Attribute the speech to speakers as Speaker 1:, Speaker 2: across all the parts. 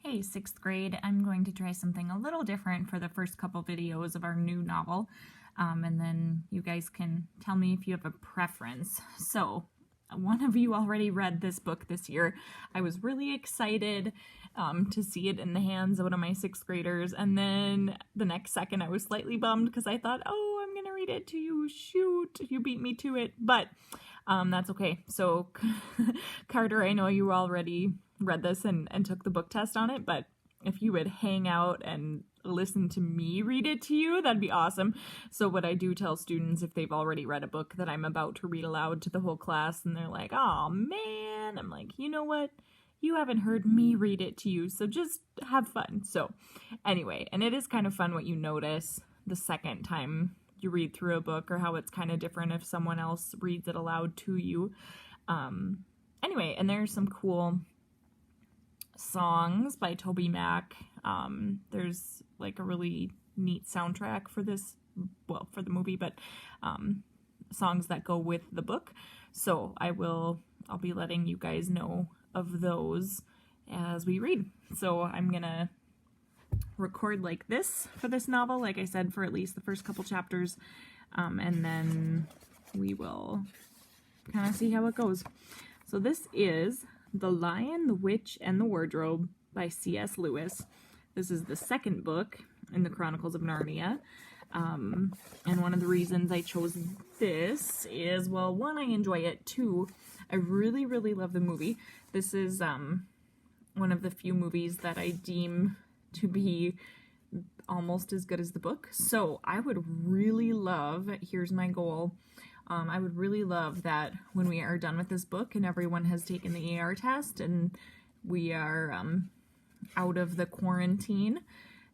Speaker 1: Hey, 6th grade, I'm going to try something a little different for the first couple videos of our new novel, and then you guys can tell me if you have a preference. So, one of you already read this book this year. I was really excited to see it in the hands of one of my 6th graders, and then the next second I was slightly bummed because I thought, oh, I'm gonna read it to you, shoot, you beat me to it, but that's okay. So, Carter, I know you already read this and took the book test on it, but if you would hang out and listen to me read it to you, that'd be awesome. So what I do tell students, if they've already read a book that I'm about to read aloud to the whole class and they're like, oh man, I'm like, you know what? You haven't heard me read it to you, so just have fun. So anyway, and it is kind of fun what you notice the second time you read through a book, or how it's kind of different if someone else reads it aloud to you. Anyway, and there's some cool songs by Toby Mac. There's like a really neat soundtrack for this, well, for the movie, but songs that go with the book. So I'll be letting you guys know of those as we read. So I'm gonna record like this for this novel, like I said, for at least the first couple chapters, and then we will kind of see how it goes. So this is The Lion, the Witch, and the Wardrobe by C.S. Lewis. This is the second book in the Chronicles of Narnia. And one of the reasons I chose this is, well, one, I enjoy it. Two, I really, really love the movie. This is one of the few movies that I deem to be almost as good as the book. So I would really love, here's my goal, I would really love that when we are done with this book and everyone has taken the AR test and we are out of the quarantine,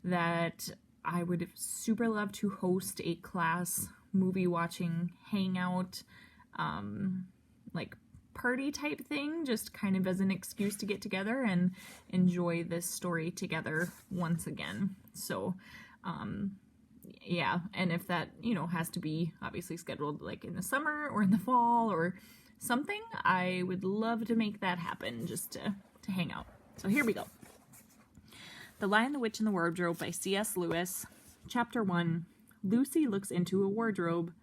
Speaker 1: that I would super love to host a class movie watching hangout, like party type thing, just kind of as an excuse to get together and enjoy this story together once again. So, yeah, and if that, has to be obviously scheduled like in the summer or in the fall or something, I would love to make that happen just to hang out. So here we go. The Lion, the Witch, and the Wardrobe by C.S. Lewis. Chapter 1. Lucy looks into a wardrobe.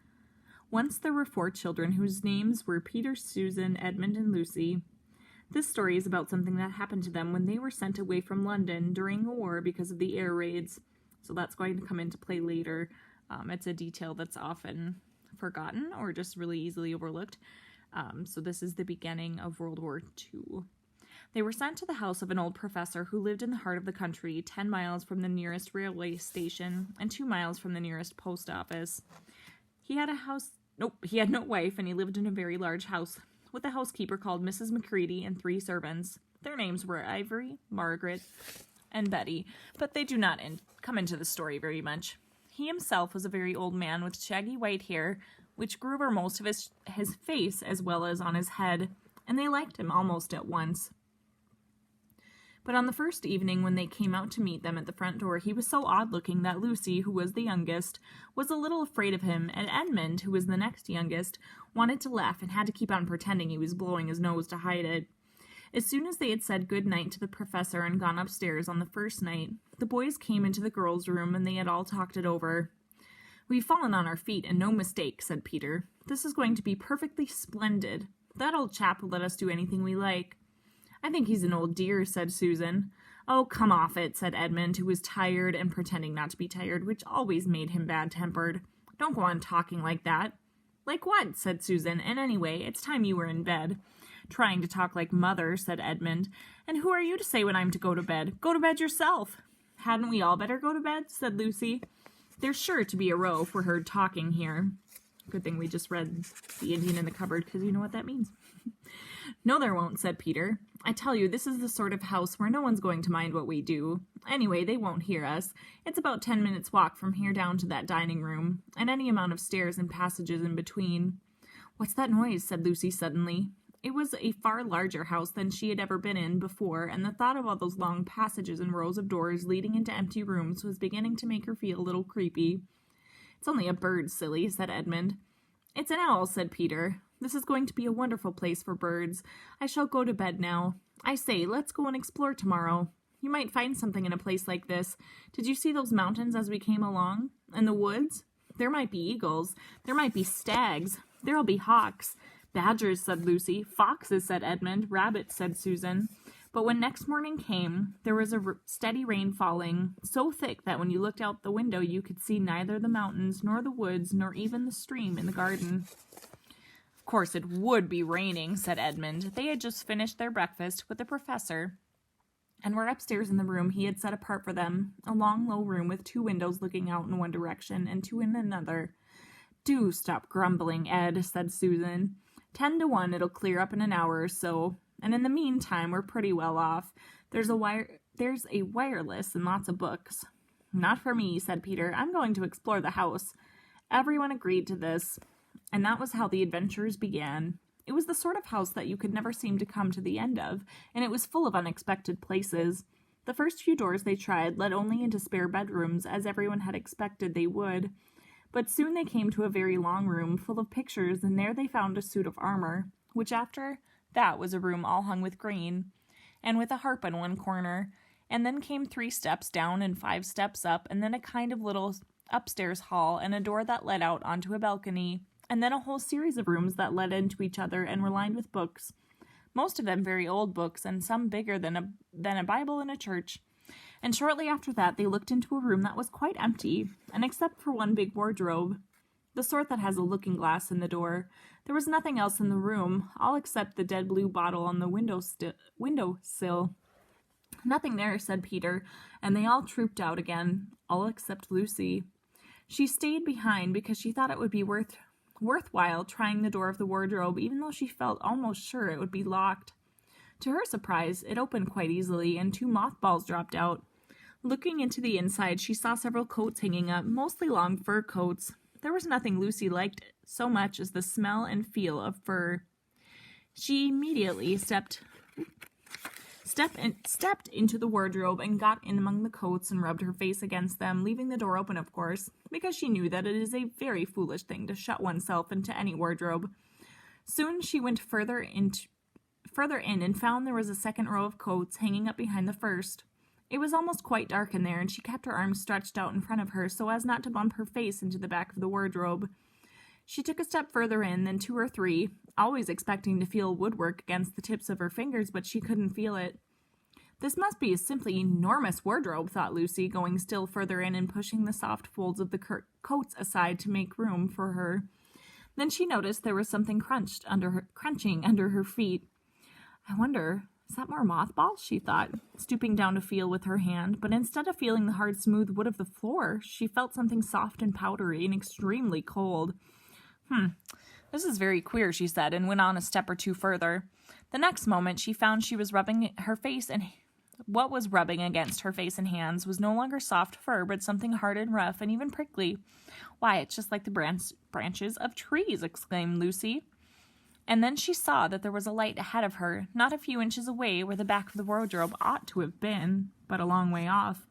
Speaker 1: Once there were 4 children whose names were Peter, Susan, Edmund, and Lucy. This story is about something that happened to them when they were sent away from London during the war because of the air raids. So that's going to come into play later. It's a detail that's often forgotten or just really easily overlooked. So this is the beginning of World War II. They were sent to the house of an old professor who lived in the heart of the country, 10 miles from the nearest railway station and 2 miles from the nearest post office. He had no wife, and he lived in a very large house with a housekeeper called Mrs. Macready and 3 servants. Their names were Ivory, Margaret, and Betty, but they do not come into the story very much. He himself was a very old man with shaggy white hair, which grew over most of his face as well as on his head, and they liked him almost at once. But on the first evening when they came out to meet them at the front door, he was so odd-looking that Lucy, who was the youngest, was a little afraid of him, and Edmund, who was the next youngest, wanted to laugh and had to keep on pretending he was blowing his nose to hide it. As soon as they had said good night to the professor and gone upstairs on the first night, the boys came into the girls' room and they had all talked it over. "We've fallen on our feet, and no mistake," said Peter. "This is going to be perfectly splendid. That old chap will let us do anything we like." "I think he's an old dear," said Susan. "Oh, come off it," said Edmund, who was tired and pretending not to be tired, which always made him bad-tempered. "Don't go on talking like that." "Like what?" said Susan. "And anyway, it's time you were in bed." "Trying to talk like mother," said Edmund. "And who are you to say when I'm to go to bed? Go to bed yourself." "Hadn't we all better go to bed?" said Lucy. "There's sure to be a row if we're heard talking here." Good thing we just read The Indian in the Cupboard, because you know what that means. "No, there won't," said Peter. "I tell you, this is the sort of house where no one's going to mind what we do. Anyway, they won't hear us. It's about 10 minutes' walk from here down to that dining room, and any amount of stairs and passages in between." "What's that noise?" said Lucy suddenly. It was a far larger house than she had ever been in before, and the thought of all those long passages and rows of doors leading into empty rooms was beginning to make her feel a little creepy. "It's only a bird, silly," said Edmund. "It's an owl," said Peter. "This is going to be a wonderful place for birds. I shall go to bed now. I say, let's go and explore tomorrow." You might find something in a place like this. Did you see those mountains as we came along? And the woods? There might be eagles. There might be stags. There'll be hawks. Badgers, said Lucy. Foxes, said Edmund. Rabbits, said Susan. But when next morning came, there was a steady rain falling, so thick that when you looked out the window you could see neither the mountains, nor the woods, nor even the stream in the garden. Of course it would be raining, said Edmund. They had just finished their breakfast with the professor, and were upstairs in the room he had set apart for them, a long, low room with 2 windows looking out in one direction and 2 in another. Do stop grumbling, Ed, said Susan. 10 to 1 it'll clear up in an hour or so. And in the meantime, we're pretty well off. There's a wireless and lots of books. Not for me, said Peter. I'm going to explore the house. Everyone agreed to this, and that was how the adventures began. It was the sort of house that you could never seem to come to the end of, and it was full of unexpected places. The first few doors they tried led only into spare bedrooms, as everyone had expected they would. But soon they came to a very long room full of pictures, and there they found a suit of armor, which after that was a room all hung with green, and with a harp in one corner, and then came 3 steps down and 5 steps up, and then a kind of little upstairs hall, and a door that led out onto a balcony, and then a whole series of rooms that led into each other and were lined with books, most of them very old books, and some bigger than a Bible in a church. And shortly after that they looked into a room that was quite empty, and except for one big wardrobe, the sort that has a looking-glass in the door, there was nothing else in the room, all except the dead blue bottle on the windowsill. Nothing there, said Peter, and they all trooped out again, all except Lucy. She stayed behind because she thought it would be worthwhile trying the door of the wardrobe, even though she felt almost sure it would be locked. To her surprise, it opened quite easily, and 2 mothballs dropped out. Looking into the inside, she saw several coats hanging up, mostly long fur coats. There was nothing Lucy liked so much as the smell and feel of fur. She immediately stepped into the wardrobe and got in among the coats and rubbed her face against them, leaving the door open, of course, because she knew that it is a very foolish thing to shut oneself into any wardrobe. Soon she went further in and found there was a second row of coats hanging up behind the first. It was almost quite dark in there, and she kept her arms stretched out in front of her so as not to bump her face into the back of the wardrobe. She took a step further in, then 2 or 3, always expecting to feel woodwork against the tips of her fingers, but she couldn't feel it. This must be a simply enormous wardrobe, thought Lucy, going still further in and pushing the soft folds of the coats aside to make room for her. Then she noticed there was something crunching under her feet. I wonder, is that more mothballs? She thought, stooping down to feel with her hand, but instead of feeling the hard, smooth wood of the floor, she felt something soft and powdery and extremely cold. This is very queer, she said, and went on a step or 2 further. The next moment she found she was rubbing her face, and what was rubbing against her face and hands was no longer soft fur, but something hard and rough and even prickly. Why, it's just like the branches of trees, exclaimed Lucy. And then she saw that there was a light ahead of her, not a few inches away where the back of the wardrobe ought to have been, but a long way off.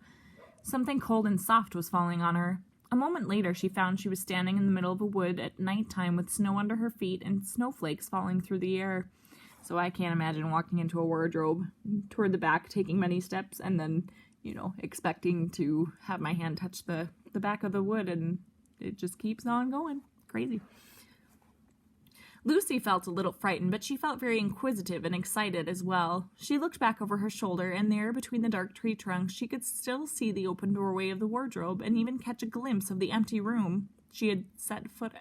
Speaker 1: Something cold and soft was falling on her. A moment later she found she was standing in the middle of a wood at night-time with snow under her feet and snowflakes falling through the air. So I can't imagine walking into a wardrobe toward the back, taking many steps, and then, expecting to have my hand touch the back of the wood, and it just keeps on going. Crazy. Lucy felt a little frightened, but she felt very inquisitive and excited as well. She looked back over her shoulder, and there, between the dark tree trunks, she could still see the open doorway of the wardrobe, and even catch a glimpse of the empty room she had set foot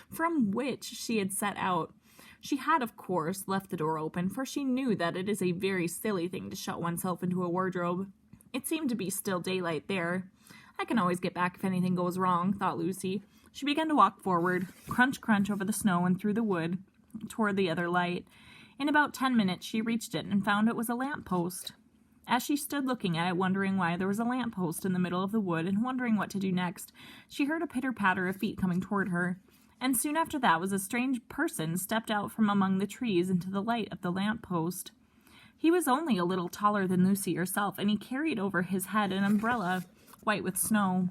Speaker 1: from which she had set out. She had, of course, left the door open, for she knew that it is a very silly thing to shut oneself into a wardrobe. It seemed to be still daylight there. I can always get back if anything goes wrong, thought Lucy. She began to walk forward, crunch, crunch over the snow and through the wood, toward the other light. In about 10 minutes she reached it and found it was a lamp-post. As she stood looking at it, wondering why there was a lamp-post in the middle of the wood and wondering what to do next, she heard a pitter-patter of feet coming toward her, and soon after that was a strange person stepped out from among the trees into the light of the lamp-post. He was only a little taller than Lucy herself, and he carried over his head an umbrella, white with snow.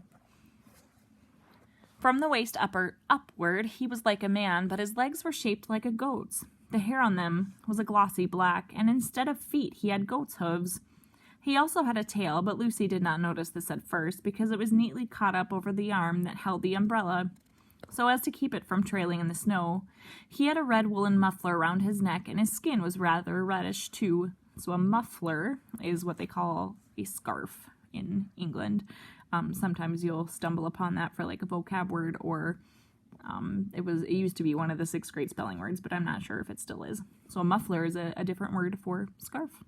Speaker 1: From the waist upward, he was like a man, but his legs were shaped like a goat's. The hair on them was a glossy black, and instead of feet he had goat's hooves. He also had a tail, but Lucy did not notice this at first because it was neatly caught up over the arm that held the umbrella, so as to keep it from trailing in the snow. He had a red woolen muffler around his neck, and his skin was rather reddish too. So a muffler is what they call a scarf in England. Sometimes you'll stumble upon that for like a vocab word, or it used to be one of the 6th grade spelling words, but I'm not sure if it still is. So a muffler is a different word for scarf.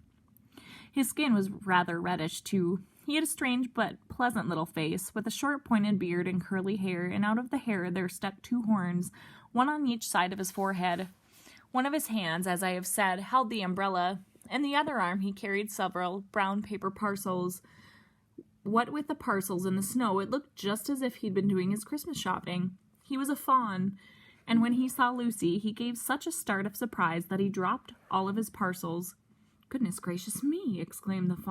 Speaker 1: His skin was rather reddish too. He had a strange but pleasant little face, with a short pointed beard and curly hair, and out of the hair there stuck 2 horns, one on each side of his forehead. One of his hands, as I have said, held the umbrella, and the other arm he carried several brown paper parcels. What with the parcels in the snow, it looked just as if he'd been doing his Christmas shopping. He was a fawn, and when he saw Lucy, he gave such a start of surprise that he dropped all of his parcels. "Goodness gracious me!" exclaimed the fawn.